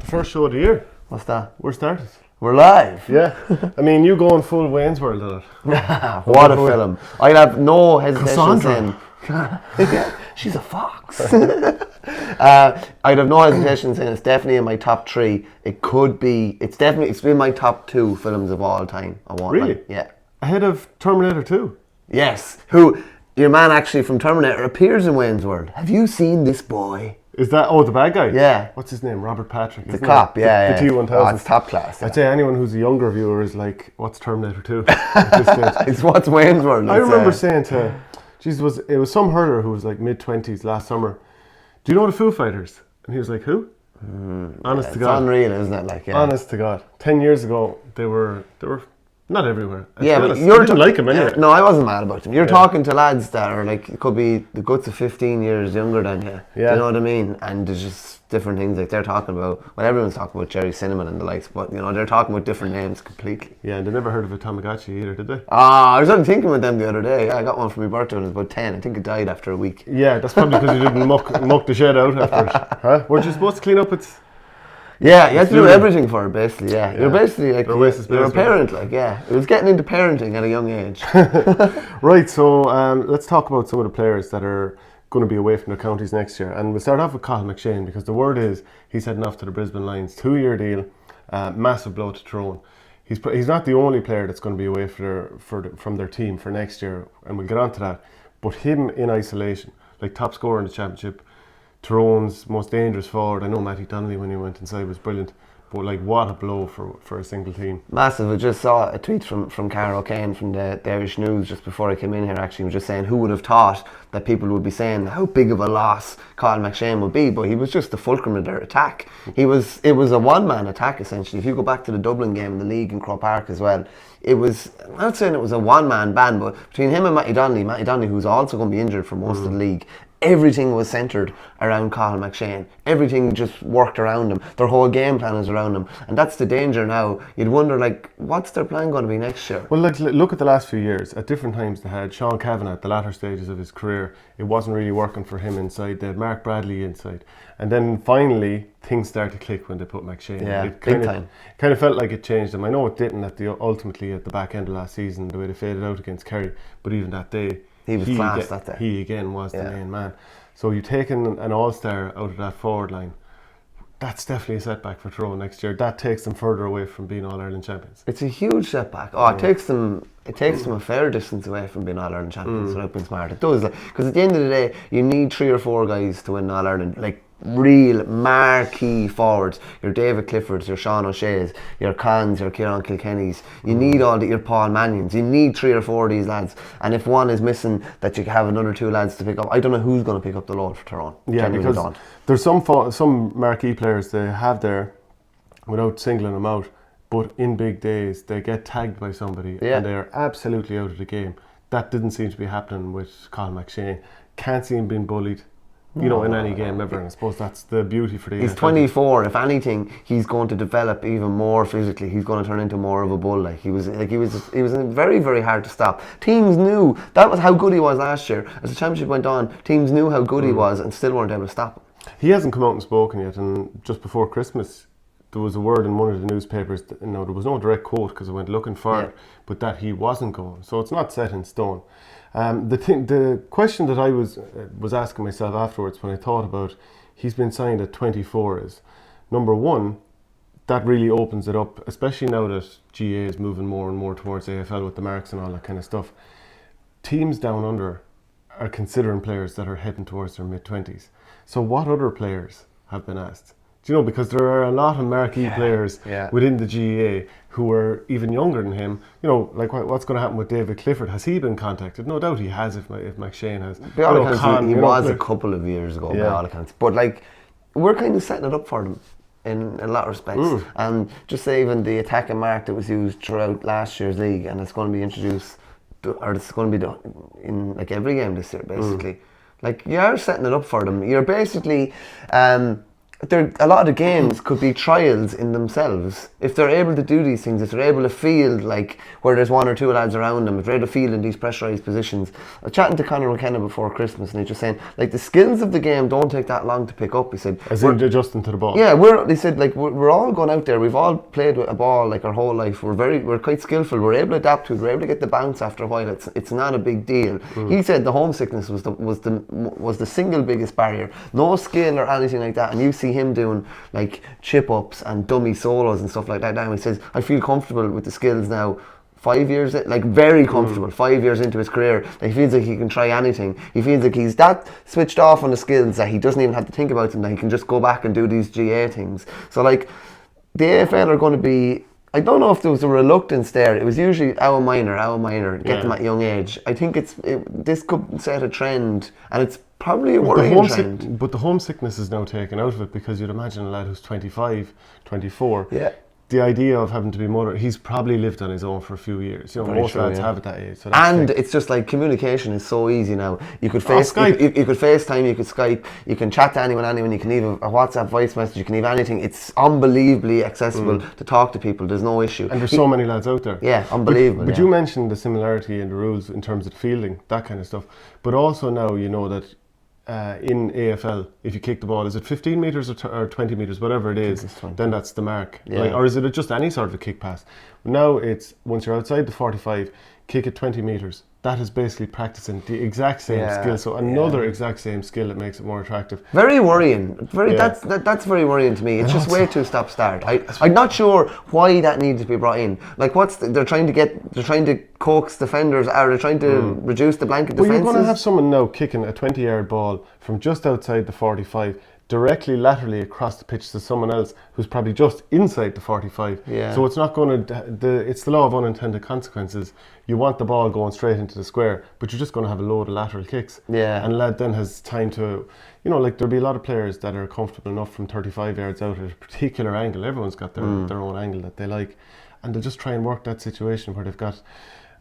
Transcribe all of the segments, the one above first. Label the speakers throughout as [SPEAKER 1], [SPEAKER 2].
[SPEAKER 1] The first show of the year.
[SPEAKER 2] What's that?
[SPEAKER 1] We're started.
[SPEAKER 2] We're live.
[SPEAKER 1] Yeah. I mean, you going full Wayne's World at it.
[SPEAKER 2] What a film. I'd have no hesitation
[SPEAKER 1] Cassandra.
[SPEAKER 2] saying she's a fox. I'd have no hesitation saying it's definitely in my top 3. It's been my top 2 films of all time.
[SPEAKER 1] Really?
[SPEAKER 2] Yeah.
[SPEAKER 1] Ahead of Terminator 2.
[SPEAKER 2] Yes. Who, your man actually from Terminator appears in Wayne's World. Have you seen this boy?
[SPEAKER 1] Is that, the bad guy?
[SPEAKER 2] Yeah.
[SPEAKER 1] What's his name? Robert Patrick.
[SPEAKER 2] The cop, yeah.
[SPEAKER 1] The T-1000.
[SPEAKER 2] Oh, it's top class. Yeah.
[SPEAKER 1] I'd say anyone who's a younger viewer is like, what's Terminator 2? At this stage.
[SPEAKER 2] It's what's Wayne's World.
[SPEAKER 1] I remember saying to, it was some hurler who was like mid-20s last summer, do you know the Foo Fighters? And he was like, who? Honest to God.
[SPEAKER 2] It's unreal, isn't it? Like, yeah.
[SPEAKER 1] Honest to God. 10 years ago, they were not everywhere.
[SPEAKER 2] Yeah, but
[SPEAKER 1] you didn't like them anyway.
[SPEAKER 2] No, I wasn't mad about them. You're talking to lads that are like, it could be the guts of 15 years younger than you. Yeah. Do you know what I mean? And there's just different things like they're talking about. Well, everyone's talking about Jerry Cinnamon and the likes, but they're talking about different names completely.
[SPEAKER 1] Yeah, and they never heard of a Tamagotchi either, did they?
[SPEAKER 2] I was only thinking about them the other day. I got one for my birthday when I was about 10. I think it died after a week.
[SPEAKER 1] Yeah, that's probably because you didn't muck the shed out after it. Huh? Weren't you supposed to clean up its...
[SPEAKER 2] Yeah, you have to do everything for it, basically, yeah. You're basically like, you're a parent, like, yeah. It was getting into parenting at a young age.
[SPEAKER 1] Right, so let's talk about some of the players that are going to be away from their counties next year. And we'll start off with Cathal McShane, because the word is he's heading off to the Brisbane Lions. 2-year deal, massive blow to Tyrone. He's not the only player that's going to be away from their team for next year, and we'll get on to that. But him in isolation, like top scorer in the championship, Tyrone's most dangerous forward. I know Matty Donnelly when he went inside was brilliant, but like what a blow for a single team.
[SPEAKER 2] Massive. I just saw a tweet from Cara O'Kane from the Irish News just before I came in here. Actually, he was just saying who would have thought that people would be saying how big of a loss Cathal McShane would be, but he was just the fulcrum of their attack. It was a one-man attack essentially. If you go back to the Dublin game in the league in Croke Park as well, I'm not saying it was a one-man band, but between him and Matty Donnelly, who's also going to be injured for most of the league, everything was centred around Cathal McShane. Everything just worked around him. Their whole game plan is around him. And that's the danger now. You'd wonder, like, what's their plan going to be next year?
[SPEAKER 1] Well, like, look at the last few years. At different times they had Sean Kavanagh at the latter stages of his career. It wasn't really working for him inside. They had Mark Bradley inside. And then finally, things started to click when they put McShane.
[SPEAKER 2] Yeah, big time.
[SPEAKER 1] It kind of felt like it changed them. I know it didn't ultimately at the back end of last season, the way they faded out against Kerry. But even that day,
[SPEAKER 2] he was class that day.
[SPEAKER 1] He again was the main man. So you taking an all-star out of that forward line, that's definitely a setback for Tyrone next year. That takes them further away from being All-Ireland champions.
[SPEAKER 2] It's a huge setback. It takes them a fair distance away from being All-Ireland champions without being smart. It does, because at the end of the day, you need 3 or 4 guys to win All-Ireland. Like, real marquee forwards, your David Cliffords, your Sean O'Shea's, your Cons, your Kieran Kilkennys. You need your Paul Mannions. You need 3 or 4 of these lads, and if one is missing, that you have another 2 lads to pick up. I don't know who's going to pick up the load for Tyrone.
[SPEAKER 1] Yeah, because there's some marquee players they have there without singling them out, but in big days they get tagged by somebody and they are absolutely out of the game. That didn't seem to be happening with Cathal McShane. Can't see him being bullied in any game ever, and I suppose that's the beauty for the
[SPEAKER 2] He's 24. If anything, he's going to develop even more physically. He's going to turn into more of a bull. He was very, very hard to stop. Teams knew that was how good he was last year. As the championship went on, teams knew how good he was and still weren't able to stop him.
[SPEAKER 1] He hasn't come out and spoken yet, and just before Christmas there was a word in one of the newspapers, there was no direct quote because I went looking for it, but that he wasn't going. So it's not set in stone. The question that I was asking myself afterwards when I thought about he's been signed at 24 is, number one, that really opens it up, especially now that GA is moving more and more towards AFL with the marks and all that kind of stuff. Teams down under are considering players that are heading towards their mid-20s. So what other players have been asked? Do you know, because there are a lot of marquee players within the GAA who are even younger than him. Like what's going to happen with David Clifford? Has he been contacted? No doubt he has if McShane has.
[SPEAKER 2] By all accounts, he was a couple of years ago, by all accounts. But we're kind of setting it up for them in a lot of respects. And just say even the attacking mark that was used throughout last year's league, and it's going to be introduced, or it's going to be done in every game this year, basically. You are setting it up for them. You're basically... a lot of the games could be trials in themselves. If they're able to do these things, if they're able to field like where there's one or two lads around them, if they're able to field in these pressurised positions. I was chatting to Conor McKenna before Christmas, and he's just saying like the skills of the game don't take that long to pick up. He said,
[SPEAKER 1] as in adjusting to the ball.
[SPEAKER 2] Yeah, he said like we're all going out there. We've all played with a ball like our whole life. We're quite skillful. We're able to adapt to it. We're able to get the bounce after a while. It's not a big deal. He said the homesickness was the single biggest barrier. No skill or anything like that. And you see him doing like chip ups and dummy solos and stuff like that now. He says, I feel comfortable with the skills now. 5 years, like very comfortable. 5 years into his career, like he feels like he can try anything. He feels like he's that switched off on the skills that he doesn't even have to think about them, that he can just go back and do these GA things. So like the AFL are going to be, I don't know if there was a reluctance there. It was usually our minor, get them at a young age. I think this could set a trend, and it's probably a worrying trend.
[SPEAKER 1] But the homesickness is now taken out of it, because you'd imagine a lad who's 25, 24.
[SPEAKER 2] Yeah.
[SPEAKER 1] The idea of having to be mother, he's probably lived on his own for a few years. You know,
[SPEAKER 2] Very
[SPEAKER 1] most
[SPEAKER 2] true,
[SPEAKER 1] lads
[SPEAKER 2] yeah.
[SPEAKER 1] have at that age. So
[SPEAKER 2] and it's just like communication is so easy now. You could FaceTime, you could FaceTime, you could Skype, you can chat to anyone. You can leave a WhatsApp voice message, you can leave anything. It's unbelievably accessible to talk to people. There's no issue.
[SPEAKER 1] And there's so many lads out there.
[SPEAKER 2] Yeah, unbelievable.
[SPEAKER 1] But you mentioned the similarity in the rules in terms of fielding, that kind of stuff. But also now you know that in AFL, if you kick the ball, is it 15 metres or 20 metres, whatever it is, then that's the mark.
[SPEAKER 2] Yeah.
[SPEAKER 1] Like, or is it just any sort of a kick pass? Now it's, once you're outside the 45, kick it 20 metres. That is basically practicing the exact same skill. So another exact same skill that makes it more attractive.
[SPEAKER 2] Very worrying. That's very worrying to me. It's just way too stop-start. I'm not sure why that needs to be brought in. Like, they're trying to coax defenders, or they're trying to reduce the blanket defences.
[SPEAKER 1] Well, you're going to have someone now kicking a 20-yard ball from just outside the 45 directly laterally across the pitch to someone else who's probably just inside the 45.
[SPEAKER 2] Yeah.
[SPEAKER 1] So it's not going to, it's the law of unintended consequences. You want the ball going straight into the square, but you're just going to have a load of lateral kicks.
[SPEAKER 2] Yeah.
[SPEAKER 1] And lad then has time to, you know, like there'll be a lot of players that are comfortable enough from 35 yards out at a particular angle. Everyone's got their own angle that they like. And they'll just try and work that situation where they've got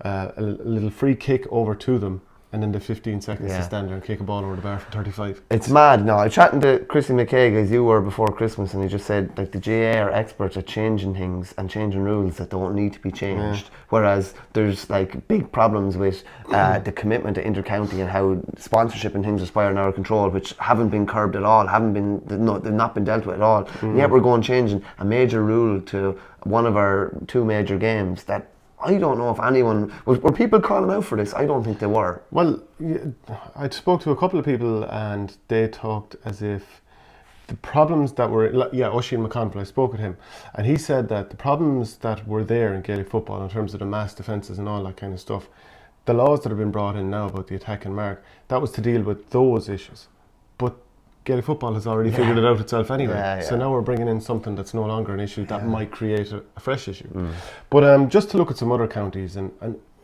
[SPEAKER 1] a little free kick over to them, and then the 15 seconds to stand there and kick a ball over the bar from 35.
[SPEAKER 2] It's mad. No, I was chatting to Chrissy McKaig, as you were before Christmas, and he just said like the GA are experts at changing things and changing rules that don't need to be changed. Whereas there's like big problems with the commitment to intercounty and how sponsorship and things are spiraling out of control, which haven't been curbed at all, they've not been dealt with at all. And yet we're going changing a major rule to one of our two major games that I don't know if anyone were people calling out for this. I don't think they were.
[SPEAKER 1] Well, I spoke to a couple of people and they talked as if the problems that were, Oisin McConville, I spoke with him, and he said that the problems that were there in Gaelic football in terms of the mass defences and all that kind of stuff, the laws that have been brought in now about the attack and mark, that was to deal with those issues. But Gaelic football has already figured it out itself anyway. So now we're bringing in something that's no longer an issue that might create a fresh issue. But just to look at some other counties and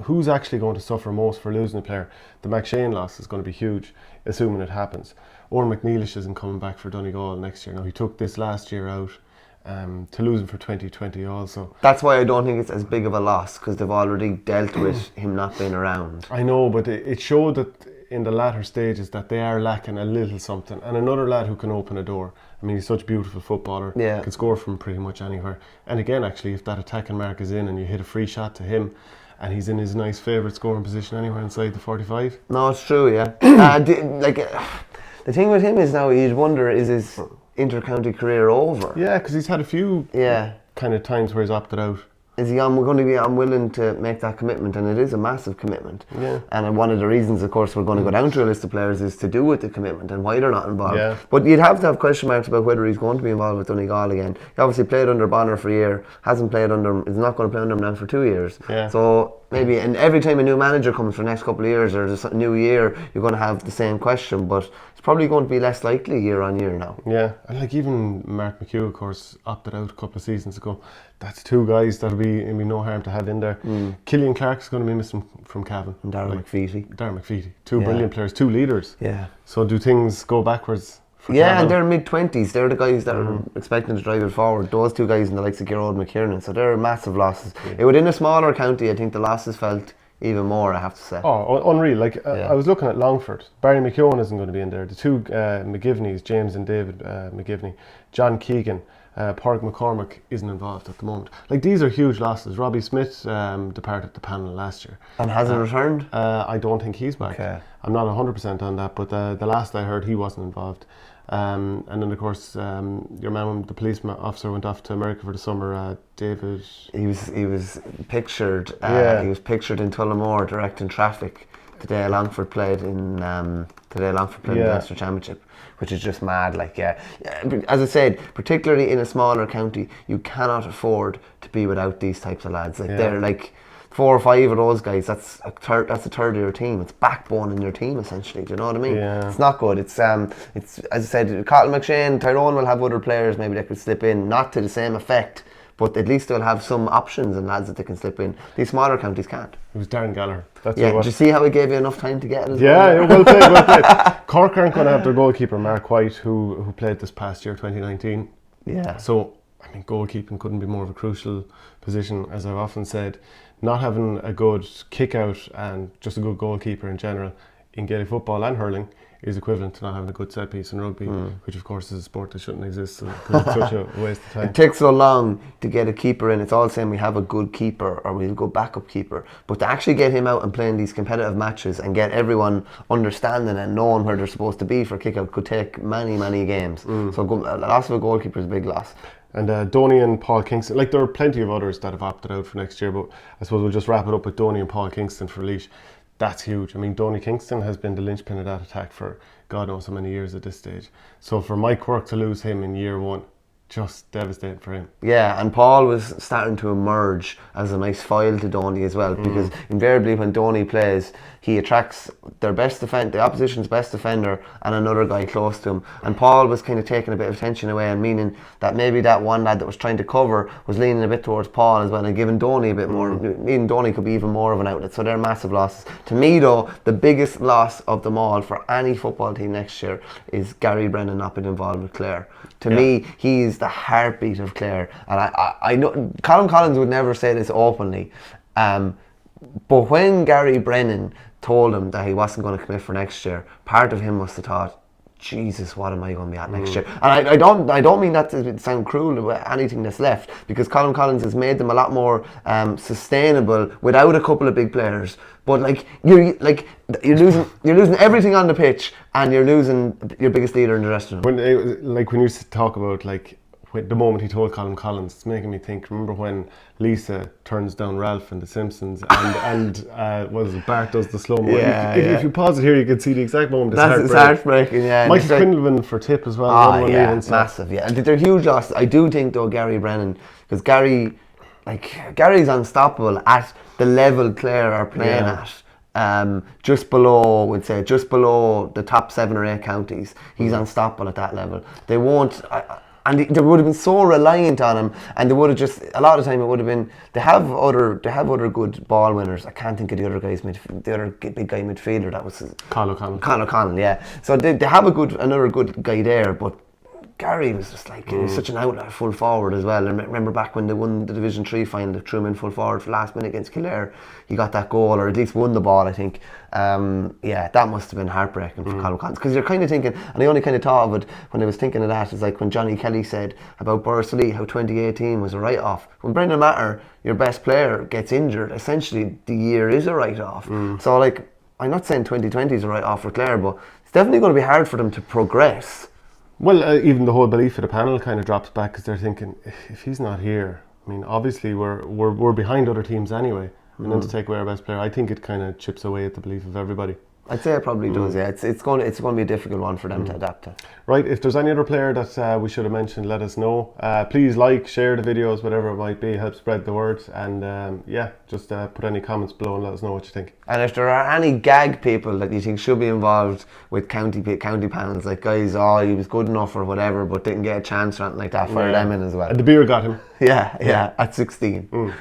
[SPEAKER 1] who's actually going to suffer most for losing a player, the McShane loss is going to be huge, assuming it happens. Or McNeilish isn't coming back for Donegal next year. Now, he took this last year out to lose him for 2020 also.
[SPEAKER 2] That's why I don't think it's as big of a loss, because they've already dealt with him not being around.
[SPEAKER 1] I know, but it showed that in the latter stages that they are lacking a little something, and another lad who can open a door. I mean, he's such a beautiful footballer, can score from pretty much anywhere. And again, actually, if that attacking mark is in and you hit a free shot to him and he's in his nice favourite scoring position anywhere inside the 45.
[SPEAKER 2] No, it's true, yeah. The thing with him is now you'd wonder, is his inter-county career over?
[SPEAKER 1] Yeah, because he's had a few kind of times where he's opted out.
[SPEAKER 2] Is he going to be unwilling to make that commitment? And it is a massive commitment. Yeah. And one of the reasons, of course, we're going to go down to a list of players is to do with the commitment and why they're not involved. Yeah. But you'd have to have question marks about whether he's going to be involved with Donegal again. He obviously played under Bonner for a year, hasn't played under him, is not going to play under him now for 2 years. Yeah. So maybe, and every time a new manager comes for the next couple of years or there's a new year, you're going to have the same question, but it's probably going to be less likely year on year now.
[SPEAKER 1] Yeah, and like even Mark McHugh, of course, opted out a couple of seasons ago. That's two guys that'll be no harm to have in there. Killian Clark's going to be missing from Cavan.
[SPEAKER 2] And Darragh
[SPEAKER 1] McFeety. Two brilliant players, two leaders.
[SPEAKER 2] Yeah.
[SPEAKER 1] So do things go backwards for
[SPEAKER 2] Cavan?
[SPEAKER 1] And
[SPEAKER 2] they're mid-20s. They're the guys that are expecting to drive it forward. Those two guys and the likes of Gerard McKiernan. So they're massive losses. Yeah. Within a smaller county, I think the losses felt even more, I have to say.
[SPEAKER 1] Oh, unreal. Like, I was looking at Longford. Barry McKeown isn't going to be in there. The two McGivneys, James and David McGivney, John Keegan, Pádraig McCormick isn't involved at the moment. Like, these are huge losses. Robbie Smith departed the panel last year.
[SPEAKER 2] And hasn't returned?
[SPEAKER 1] I don't think he's back.
[SPEAKER 2] Okay.
[SPEAKER 1] I'm not 100% on that, but the last I heard, he wasn't involved. And then, of course, your man, the police officer, went off to America for the summer. David.
[SPEAKER 2] He was pictured. He was pictured in Tullamore directing traffic the day Longford played in the Leinster Championship, which is just mad. Like, as I said, particularly in a smaller county, you cannot afford to be without these types of lads. Like, they're like 4 or 5 of those guys. That's a third of your team. It's backbone in your team, essentially. Do you know what I mean?
[SPEAKER 1] Yeah.
[SPEAKER 2] It's not good. It's as I said, Cathal McShane, Tyrone will have other players maybe that could slip in, not to the same effect, but at least they'll have some options and lads that they can slip in. These smaller counties can't.
[SPEAKER 1] It was Darren Gallagher. That's
[SPEAKER 2] Did you see how he gave you enough time to get it?
[SPEAKER 1] Well played. Cork aren't going to have their goalkeeper, Mark White, who played this past year, 2019.
[SPEAKER 2] Yeah.
[SPEAKER 1] So, I mean, goalkeeping couldn't be more of a crucial position, as I've often said. Not having a good kick out and just a good goalkeeper in general in Gaelic football and hurling is equivalent to not having a good set piece in rugby, which of course is a sport that shouldn't exist because it's such a waste of time.
[SPEAKER 2] It takes so long to get a keeper in. It's all saying we have a good keeper or we'll go backup keeper, but to actually get him out and playing these competitive matches and get everyone understanding and knowing where they're supposed to be for kick out could take many games. So a loss of a goalkeeper is a big loss.
[SPEAKER 1] And Donny and Paul Kingston, like there are plenty of others that have opted out for next year, but I suppose we'll just wrap it up with Donny and Paul Kingston for Laois. That's huge. I mean, Donny Kingston has been the linchpin of that attack for God knows how many years at this stage. So for Mike Quirk to lose him in year one, just devastating for him. Yeah,
[SPEAKER 2] and Paul was starting to emerge as a nice foil to Donny as well, because invariably when Donny plays, he attracts their best defender, the opposition's best defender, and another guy close to him. And Paul was kind of taking a bit of attention away, and meaning that maybe that one lad that was trying to cover was leaning a bit towards Paul as well, and giving Donny a bit more. Meaning Donny could be even more of an outlet. So they're massive losses. To me, though, the biggest loss of them all for any football team next year is Gary Brennan not being involved with Clare. To me, he is the heartbeat of Clare, and I know Colin Collins would never say this openly, but when Gary Brennan told him that he wasn't going to commit for next year, part of him must have thought, Jesus, what am I going to be at next year? And I don't mean that to sound cruel with anything that's left, because Colin Collins has made them a lot more sustainable without a couple of big players. But you're losing everything on the pitch, and you're losing your biggest leader in the dressing room.
[SPEAKER 1] When you talk about the moment he told Colin Collins, it's making me think. Remember when Lisa turns down Ralph in The Simpsons, and Bart does the slow mo. If you pause it here, you can see the exact moment.
[SPEAKER 2] It's heartbreaking. Yeah.
[SPEAKER 1] Michael Quinlivan for tip as well.
[SPEAKER 2] Massive. Yeah, and they're huge losses. I do think though Gary Brennan, because Gary's unstoppable at the level Clare are playing at. Just below the top 7 or 8 counties, he's unstoppable at that level. They won't. And they would have been so reliant on him, and they would have just a lot of the time it would have been. They have other good ball winners. I can't think of the other guy's the other big guy midfielder. That was
[SPEAKER 1] Conor O'Connell.
[SPEAKER 2] Conor O'Connell, yeah. So they have another good guy there, but Gary was just he was such an outlet full forward as well. And remember back when they won the Division 3 final, they threw him in full forward for last minute against Kildare. He got that goal, or at least won the ball, I think. That must have been heartbreaking for Colin Collins, because you're kind of thinking, and I only kind of thought of it when I was thinking of that, it's like when Johnny Kelly said about Borrisley how 2018 was a write-off. When Brendan Matter, your best player, gets injured, essentially the year is a write-off. So I'm not saying 2020 is a write-off for Clare, but it's definitely going to be hard for them to progress.
[SPEAKER 1] Well, even the whole belief of the panel kind of drops back, because they're thinking, if he's not here, I mean, obviously we're behind other teams anyway, and then to take away our best player, I think it kind of chips away at the belief of everybody.
[SPEAKER 2] I'd say it probably does, yeah. It's going to be a difficult one for them to adapt to.
[SPEAKER 1] Right, if there's any other player that we should have mentioned, let us know. Please share the videos, whatever it might be, help spread the word, and just put any comments below and let us know what you think. And
[SPEAKER 2] if there are any gag people that you think should be involved with county panels, like guys, he was good enough or whatever, but didn't get a chance or anything like that, fire them in as well.
[SPEAKER 1] And the beer got him.
[SPEAKER 2] Yeah, at 16.